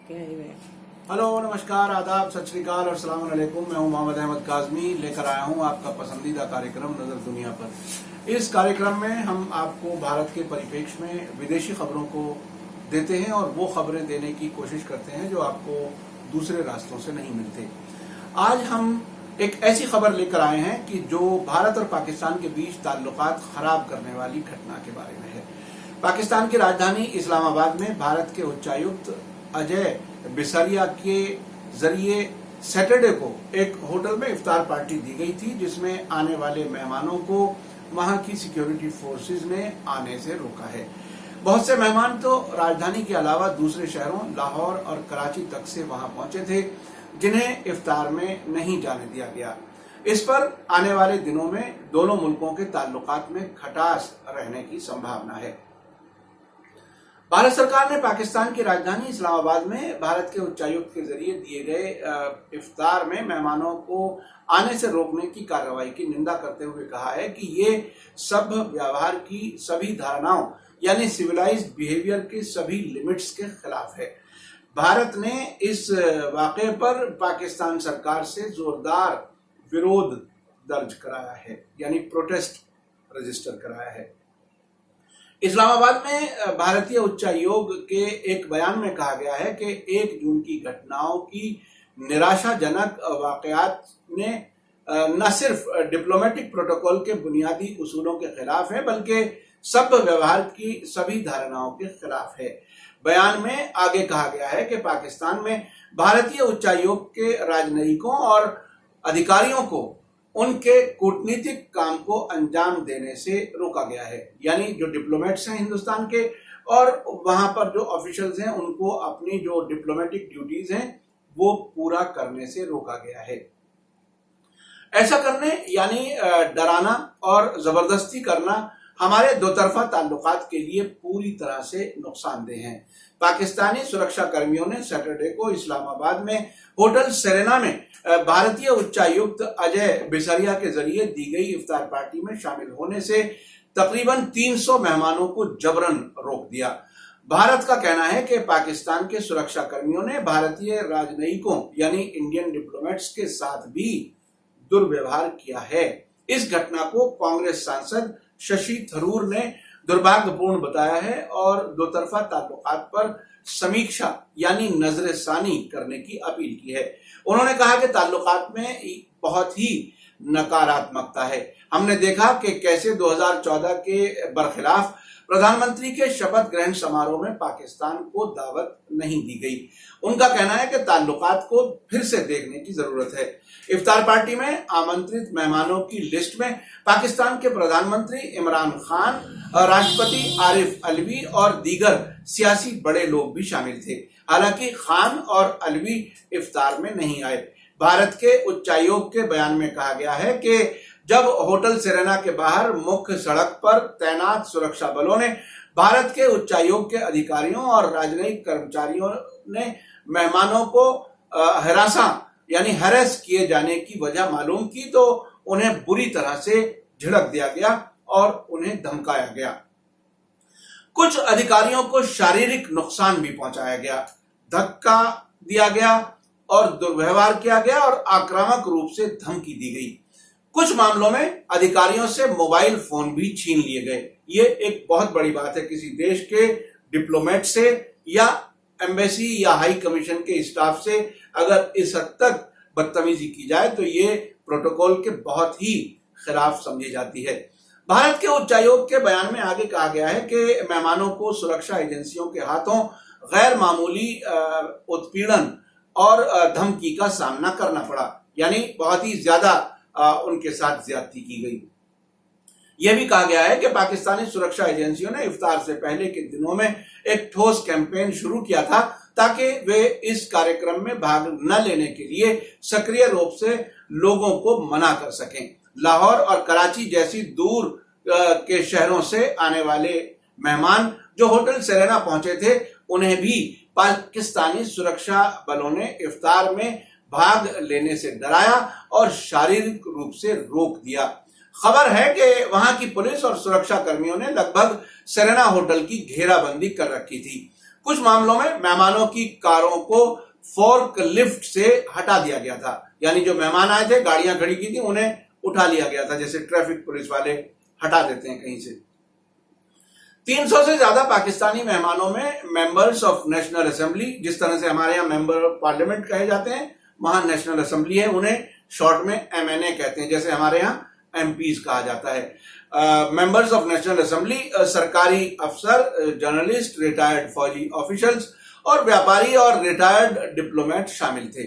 Hello, नमस्कार, आदाब, सत श्री अकाल और सलाम अलैकुम। मैं हूं मोहम्मद अहमद काज़मी, लेकर आया हूं आपका पसंदीदा कार्यक्रम नजर दुनिया पर। इस कार्यक्रम में हम आपको भारत के परिप्रेक्ष्य में विदेशी खबरों को देते हैं और वो खबरें देने की कोशिश करते हैं जो आपको दूसरे रास्तों से नहीं मिलते। आज हम एक ऐसी खबर लेकर आए हैं कि जो भारत और पाकिस्तान के बीच ताल्लुकात खराब करने वाली घटना के बारे में है। पाकिस्तान की राजधानी इस्लामाबाद में भारत के उच्चायुक्त अजय बिसारिया के जरिए सैटरडे को एक होटल में इफ्तार पार्टी दी गई थी, जिसमें आने वाले मेहमानों को वहां की सिक्योरिटी फोर्सेस ने आने से रोका है। बहुत से मेहमान तो राजधानी के अलावा दूसरे शहरों लाहौर और कराची तक से वहां पहुंचे थे, जिन्हें इफ्तार में नहीं जाने दिया गया। इस पर आने वाले दिनों में दोनों मुल्कों के ताल्लुकात में खटास रहने की संभावना है। भारत सरकार ने पाकिस्तान की राजधानी इस्लामाबाद में भारत के उच्चायुक्त के जरिए दिए गए इफ्तार में मेहमानों को आने से रोकने की कार्रवाई की निंदा करते हुए कहा है कि ये सब व्यवहार की सभी धारणाओं यानी सिविलाइज्ड बिहेवियर के सभी लिमिट्स के खिलाफ है। भारत ने इस वाकये पर पाकिस्तान सरकार से जोरदार विरोध दर्ज कराया है, यानी प्रोटेस्ट रजिस्टर कराया है। इस्लामाबाद में भारतीय उच्चायोग के एक बयान में कहा गया है कि 1 जून की घटनाओं की निराशाजनक वाकयात ने न सिर्फ डिप्लोमेटिक प्रोटोकॉल के बुनियादी उसूलों के खिलाफ है, बल्कि सभ्य व्यवहार की सभी धारणाओं के खिलाफ है। बयान में आगे कहा गया है कि पाकिस्तान में भारतीय उच्चायोग के राजनयिकों और अधिकारियों को उनके कूटनीतिक काम को अंजाम देने से रोका गया है, यानी जो डिप्लोमेट्स हैं हिंदुस्तान के और वहां पर जो ऑफिशियल्स हैं उनको अपनी जो डिप्लोमेटिक ड्यूटीज हैं वो पूरा करने से रोका गया है। ऐसा करने यानी डराना और जबरदस्ती करना हमारे दो तरफा ताल्लुकात के लिए पूरी तरह से नुकसानदेह हैं। पाकिस्तानी सुरक्षा कर्मियों ने सैटरडे को इस्लामाबाद में होटल सेरेना में भारतीय उच्चायुक्त अजय बिसारिया के जरिए दी गई इफ्तार पार्टी में शामिल होने से तकरीबन 300 मेहमानों को जबरन रोक दिया। भारत का कहना है कि पाकिस्तान के सुरक्षा कर्मियों ने भारतीय राजनयिकों यानी इंडियन डिप्लोमेट्स के साथ भी दुर्व्यवहार किया है। इस घटना को कांग्रेस सांसद शशि थरूर ने दुर्भाग्यपूर्ण बताया है और दो तरफा ताल्लुकात पर समीक्षा यानी नजरसानी करने की अपील की है। उन्होंने कहा कि ताल्लुकात में बहुत ही नकारात्मकता है। हमने देखा कि कैसे 2014 के बरखिलाफ प्रधानमंत्री के शपथ ग्रहण समारोह में पाकिस्तान को दावत नहीं दी गई। उनका कहना है कि ताल्लुकात को फिर से देखने की जरूरत है। इफ्तार पार्टी में आमंत्रित मेहमानों की लिस्ट में पाकिस्तान के प्रधानमंत्री इमरान खान, राष्ट्रपति आरिफ अलवी और दीगर सियासी बड़े लोग भी शामिल थे। हालांकि खान और अलवी इफ्तार में नहीं आए। भारत के उच्चायोग के बयान में कहा गया है कि जब होटल सेरेना के बाहर मुख्य सड़क पर तैनात सुरक्षा बलों ने भारत के उच्चायोग के अधिकारियों और राजनयिक कर्मचारियों ने मेहमानों को हरासा यानी हैरेस किए जाने की वजह मालूम की तो उन्हें बुरी तरह से झिड़क दिया गया और उन्हें धमकाया गया। कुछ अधिकारियों को शारीरिक नुकसान भी पहुंचाया गया, धक्का दिया गया और दुर्व्यवहार किया गया और आक्रामक रूप से धमकी दी गई। कुछ मामलों में अधिकारियों से मोबाइल फोन भी छीन लिए गए। ये एक बहुत बड़ी बात है। किसी देश के डिप्लोमेट से या एम्बेसी या हाई कमीशन के स्टाफ से अगर इस हद तक बदतमीजी की जाए तो ये प्रोटोकॉल के बहुत ही खिलाफ समझी जाती है। भारत के उच्चायोग के बयान में आगे कहा गया है कि मेहमानों को सुरक्षा एजेंसियों के हाथों गैर मामूली उत्पीड़न और धमकी का सामना करना पड़ा, यानी बहुत ही ज्यादा उनके साथ ज्यादती की गई। यह भी कहा गया है कि पाकिस्तानी सुरक्षा एजेंसियों ने इफ्तार से पहले के दिनों में एक ठोस कैंपेन शुरू किया था ताकि वे इस कार्यक्रम में भाग न लेने के लिए सक्रिय रूप से लोगों को मना कर सकें। लाहौर और कराची जैसी दूर के शहरों से आने वाले मेहमान जो होटल सेरेना पहुंचे थे, उन्हें भी पाकिस्तानी सुरक्षा बलों ने इफ्तार में भाग लेने से डराया और शारीरिक रूप से रोक दिया। खबर है कि वहां की पुलिस और सुरक्षा कर्मियों ने लगभग सेरेना होटल की घेराबंदी कर रखी थी। कुछ मामलों में मेहमानों की कारों को फोर्क लिफ्ट से हटा दिया गया था, यानी जो मेहमान आए थे, गाड़ियां खड़ी की थी, उन्हें उठा लिया गया था, जैसे ट्रैफिक पुलिस वाले हटा देते हैं कहीं से। 300 से ज्यादा पाकिस्तानी मेहमानों में मेंबर्स ऑफ नेशनल असेंबली, जिस तरह से हमारे यहाँ मेंबर ऑफ पार्लियामेंट कहे जाते हैं, वहां नेशनल असेंबली है, उन्हें शॉर्ट में MNA कहते हैं, जैसे हमारे यहाँ MPs कहा जाता है। मेंबर्स ऑफ नेशनल असेंबली सरकारी अफसर, जर्नलिस्ट, रिटायर्ड फौजी ऑफिशियल्स और व्यापारी और रिटायर्ड डिप्लोमेट शामिल थे।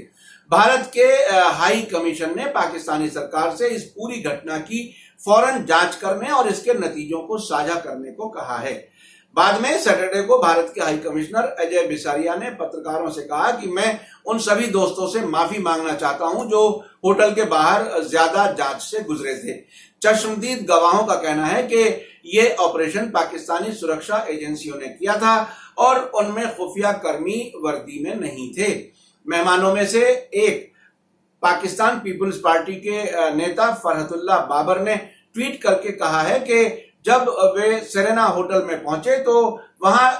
भारत के हाई कमीशन ने पाकिस्तानी सरकार से इस पूरी घटना की फौरन जांच करने और इसके नतीजों को साझा करने को कहा है। बाद में सैटरडे को भारत के हाई कमिश्नर अजय बिसारिया ने पत्रकारों से कहा कि मैं उन सभी दोस्तों से माफी मांगना चाहता हूं जो होटल के बाहर ज्यादा जांच से गुजरे थे। चश्मदीद गवाहों का कहना है कि ये ऑपरेशन पाकिस्तानी सुरक्षा एजेंसियों ने किया था और उनमें खुफिया कर्मी वर्दी में नहीं थे। मेहमानों में से एक पाकिस्तान पीपुल्स पार्टी के नेता फरहतुल्लाह बाबर ने ट्वीट करके कहा है कि जब वे सेरेना होटल में पहुंचे तो वहां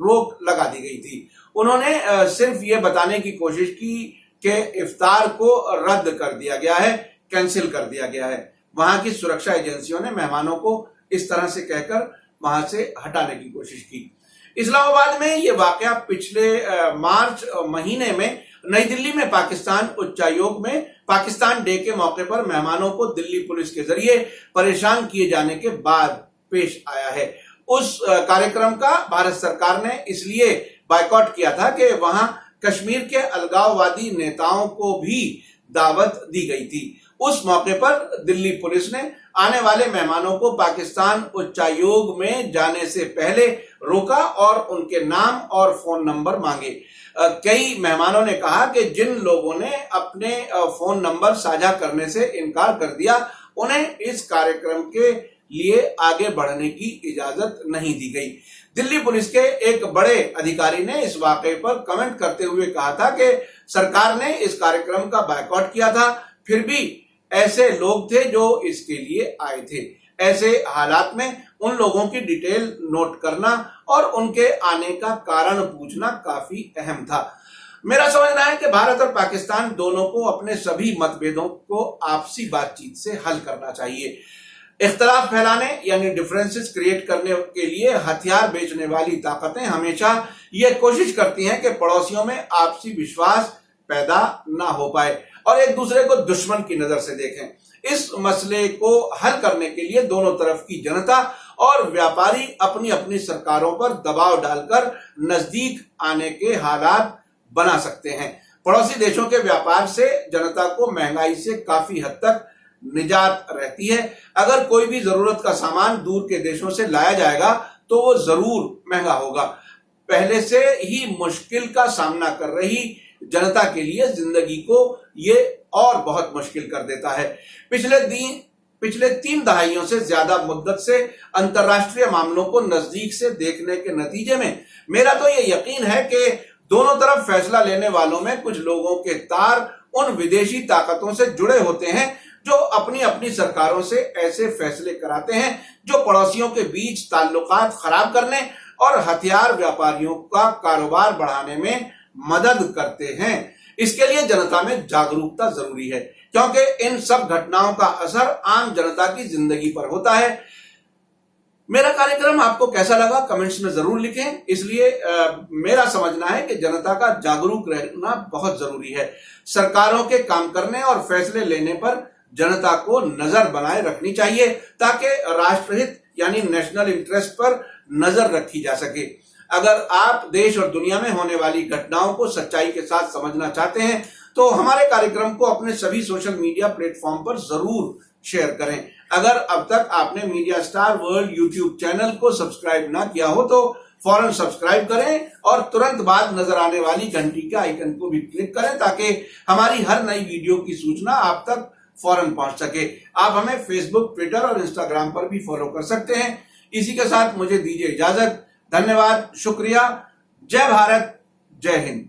रोक लगा दी गई थी। उन्होंने सिर्फ ये बताने की कोशिश की कि इफ्तार को रद्द कर दिया गया है, कैंसिल कर दिया गया है। वहां की सुरक्षा एजेंसियों ने मेहमानों को इस तरह से कहकर वहां से हटाने की कोशिश की। इस्लामाबाद में ये वाकया पिछले मार्च महीने में नई दिल्ली में पाकिस्तान उच्चायोग में पाकिस्तान डे के मौके पर मेहमानों को दिल्ली पुलिस के जरिए परेशान किए जाने के बाद पेश आया है। उस कार्यक्रम का भारत सरकार ने इसलिए बायकॉट किया था कि वहां कश्मीर के अलगाववादी नेताओं को भी दावत दी गई थी। उस मौके पर दिल्ली पुलिस ने आने वाले मेहमानों को पाकिस्तान उच्चायोग में जाने से पहले रोका और उनके नाम और फोन नंबर मांगे। कई मेहमानों ने कहा कि जिन लोगों ने अपने फोन नंबर साझा करने से इनकार कर दिया, उन्हें इस कार्यक्रम के लिए आगे बढ़ने की इजाजत नहीं दी गई। दिल्ली पुलिस के एक बड़े अधिकारी ने इस वाकये पर कमेंट करते हुए कहा था कि सरकार ने इस कार्यक्रम का बायकॉट किया था, फिर भी ऐसे लोग थे जो इसके लिए आए थे। ऐसे हालात में उन लोगों की डिटेल नोट करना और उनके आने का कारण पूछना काफी अहम था। मेरा समझना है कि भारत और पाकिस्तान दोनों को अपने सभी मतभेदों को आपसी बातचीत से हल करना चाहिए। इख्तलाफ फैलाने यानी डिफरेंसेस क्रिएट करने के लिए हथियार बेचने वाली ताकतें हमेशा ये कोशिश करती हैं कि पड़ोसियों में आपसी विश्वास पैदा ना हो पाए और एक दूसरे को दुश्मन की नजर से देखें। इस मसले को हल करने के लिए दोनों तरफ की जनता और व्यापारी अपनी अपनी सरकारों पर दबाव डालकर नजदीक आने के हालात बना सकते हैं। पड़ोसी देशों के व्यापार से जनता को महंगाई से काफी हद तक निजात रहती है। अगर कोई भी जरूरत का सामान दूर के देशों से लाया जाएगा तो वो जरूर महंगा होगा। पहले से ही मुश्किल का सामना कर रही जनता के लिए जिंदगी को ये और बहुत मुश्किल कर देता है। पिछले 3 दहाइयों से ज्यादा मुद्दत से अंतर्राष्ट्रीय मामलों को नजदीक से देखने के नतीजे में मेरा तो ये यकीन है कि दोनों तरफ फैसला लेने वालों में कुछ लोगों के तार उन विदेशी ताकतों से जुड़े होते हैं जो अपनी अपनी सरकारों से ऐसे फैसले कराते हैं जो पड़ोसियों के बीच ताल्लुकात खराब करने और हथियार व्यापारियों का कारोबार बढ़ाने में मदद करते हैं। इसके लिए जनता में जागरूकता जरूरी है, क्योंकि इन सब घटनाओं का असर आम जनता की जिंदगी पर होता है। मेरा कार्यक्रम आपको कैसा लगा कमेंट्स में जरूर लिखें। इसलिए मेरा समझना है कि जनता का जागरूक रहना बहुत जरूरी है। सरकारों के काम करने और फैसले लेने पर जनता को नजर बनाए रखनी चाहिए ताकि राष्ट्रहित यानी नेशनल इंटरेस्ट पर नजर रखी जा सके। अगर आप देश और दुनिया में होने वाली घटनाओं को सच्चाई के साथ समझना चाहते हैं तो हमारे कार्यक्रम को अपने सभी सोशल मीडिया प्लेटफॉर्म पर जरूर शेयर करें। अगर अब तक आपने media star world YouTube channel को सब्सक्राइब ना किया हो तो फौरन सब्सक्राइब करें और तुरंत बाद नजर आने वाली घंटी के आइकन को भी क्लिक करें ताकि हमारी हर नई वीडियो की सूचना आप तक फौरन पहुंच सके। आप हमें फेसबुक, ट्विटर और इंस्टाग्राम पर भी फॉलो कर सकते हैं। इसी के साथ मुझे दीजिए इजाजत। धन्यवाद, शुक्रिया। जय भारत, जय हिंद।